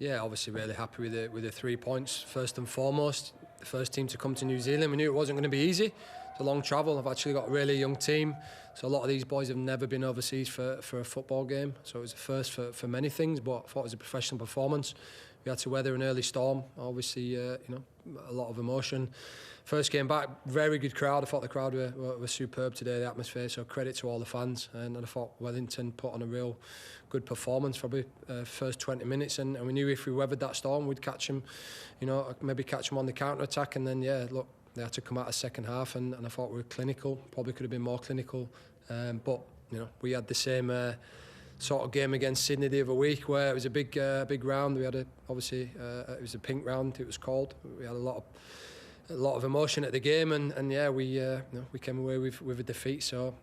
Yeah, obviously really happy with the 3 points. First and foremost, the first team to come to New Zealand. We knew it wasn't going to be easy. It's a long travel. I've actually got a really young team, so a lot of these boys have never been overseas for a football game. So it was a first for many things, but I thought it was a professional performance. We had to weather an early storm. Obviously, a lot of emotion. First game back, very good crowd. I thought the crowd were superb today, the atmosphere. So credit to all the fans. And I thought Wellington put on a real good performance, probably first 20 minutes. And we knew if we weathered that storm, we'd catch them, maybe catch them on the counter attack. And then look, they had to come out of second half, and I thought we were clinical. Probably could have been more clinical, but we had the same sort of game against Sydney the other week, where it was a big round. We had it was a pink round. It was called. We had a lot of emotion at the game, and we came away with a defeat. So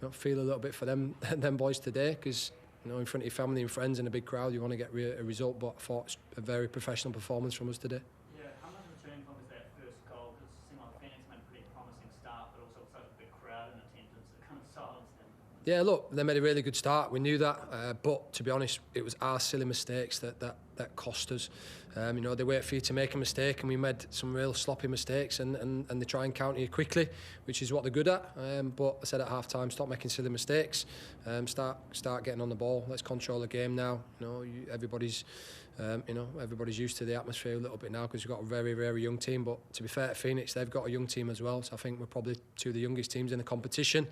I feel a little bit for them boys today, because in front of your family and friends in a big crowd, you want to get a result. But I thought it was a very professional performance from us today. Yeah, how much of a turning point was that first goal? Because it seemed like Phoenix made a pretty promising start, but also such a big crowd in attendance, it kind of silenced them. Yeah, look, they made a really good start. We knew that, but to be honest, it was our silly mistakes that cost us. They wait for you to make a mistake, and we made some real sloppy mistakes, and they try and counter you quickly, which is what they're good at. But I said at half time, stop making silly mistakes, start getting on the ball. Let's control the game now. Everybody's used to the atmosphere a little bit now, because we've got a very, very young team. But to be fair to Phoenix, they've got a young team as well. So I think we're probably two of the youngest teams in the competition.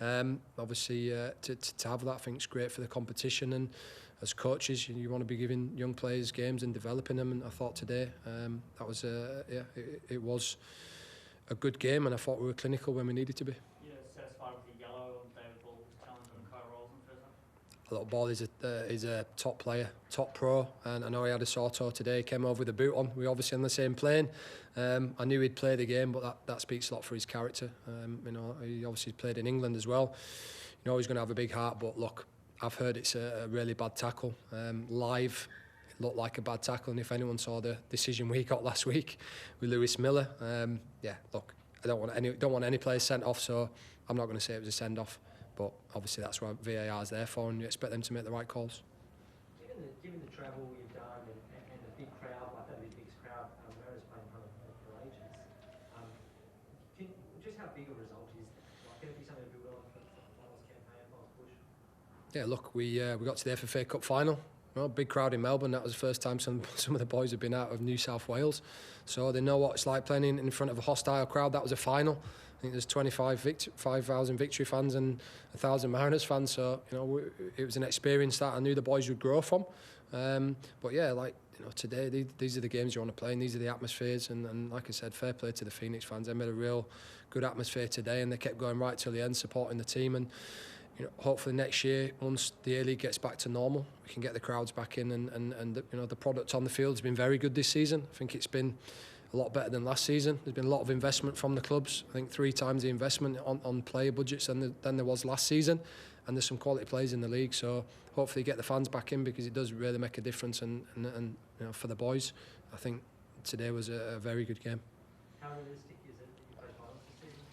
Obviously, to have that, I think it's great for the competition. And as coaches, you want to be giving young players games and developing them. And I thought today that was it was a good game, and I thought we were clinical when we needed to be. Yeah, satisfied with the yellow on David Ball's challenge on Kyle Rolls in first half? Little Ball is a top player, top pro, and I know he had a sore toe today. He came over with a boot on. We're obviously on the same plane. I knew he'd play the game, but that speaks a lot for his character. He obviously played in England as well. He's going to have a big heart, but look, I've heard it's a really bad tackle. Live, it looked like a bad tackle, and if anyone saw the decision we got last week with Lewis Miller, look, I don't want any players sent off, so I'm not going to say it was a send off. But obviously that's what VAR is there for, and you expect them to make the right calls. Given the travel you've done and the big crowd, like that, the biggest crowd Mariners playing in front of for ages, just how big a result is that? Like, going to be something to build on for the finals campaign, finals push? Yeah, look, we got to the FFA Cup final. Big crowd in Melbourne. That was the first time some of the boys have been out of New South Wales, so they know what it's like playing in front of a hostile crowd. That was a final. I think there's 5,000 Victory fans and 1,000 Mariners fans. So it was an experience that I knew the boys would grow from. But yeah, today these are the games you want to play, and these are the atmospheres. And like I said, fair play to the Phoenix fans. They made a real good atmosphere today, and they kept going right till the end, supporting the team. And hopefully next year, once the A-League gets back to normal, we can get the crowds back in, and the product on the field has been very good this season. I think it's been a lot better than last season. There's been a lot of investment from the clubs. I think 3 times the investment on player budgets than there was last season, and there's some quality players in the league. So hopefully get the fans back in, because it does really make a difference. And for the boys, I think today was a very good game. How realistic is it that you play finals this season?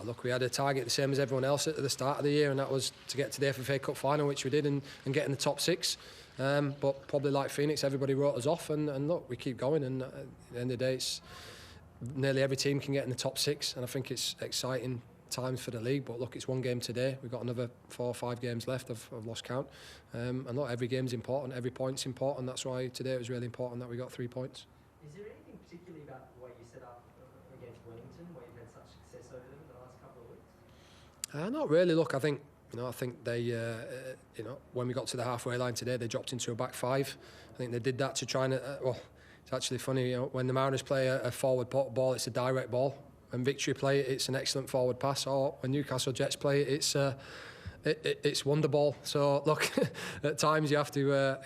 Look, we had a target the same as everyone else at the start of the year, and that was to get to the FFA Cup final, which we did, and get in the top 6. But probably like Phoenix, everybody wrote us off, and look, we keep going, and at the end of the day, it's nearly every team can get in the top 6, and I think it's exciting times for the league. But look, it's one game today. We've got another 4 or 5 games left. I've lost count, and look, every game's important, every point's important. That's why today it was really important that we got 3 points. Is there anything particularly about the way you set up against Wellington, where you've had such success over them in the last couple of weeks? Not really. Look, I think they, when we got to the halfway line today, they dropped into a back 5. I think they did that to try and, it's actually funny, when the Mariners play a forward ball, it's a direct ball. When Victory play it, it's an excellent forward pass. Or when Newcastle Jets play it, it's wonder ball. So look, at times you have to,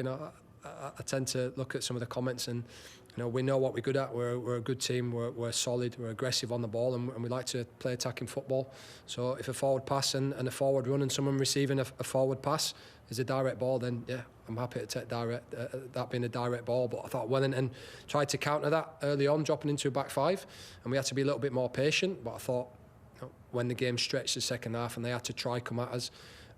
I tend to look at some of the comments, and we know what we're good at. We're a good team. We're solid. We're aggressive on the ball, and we like to play attacking football. So if a forward pass and a forward run and someone receiving a forward pass is a direct ball, then yeah, I'm happy to take that being a direct ball. But I thought Wellington tried to counter that early on, dropping into a back 5, and we had to be a little bit more patient. But I thought when the game stretched the second half and they had to try come at us,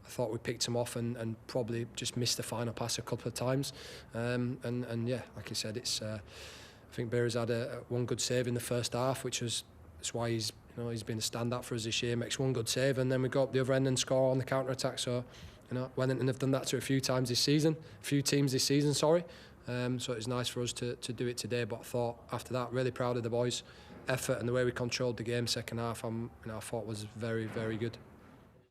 I thought we picked them off and probably just missed the final pass a couple of times. And yeah, like you said, it's. I think Behr's had one good save in the first half, that's why he's been a standout for us this year. Makes one good save, and then we go up the other end and score on the counter attack. So, Wellington have done that to a few teams this season. Sorry. So it's nice for us to do it today. But I thought after that, really proud of the boys' effort and the way we controlled the game second half. I thought was very, very good.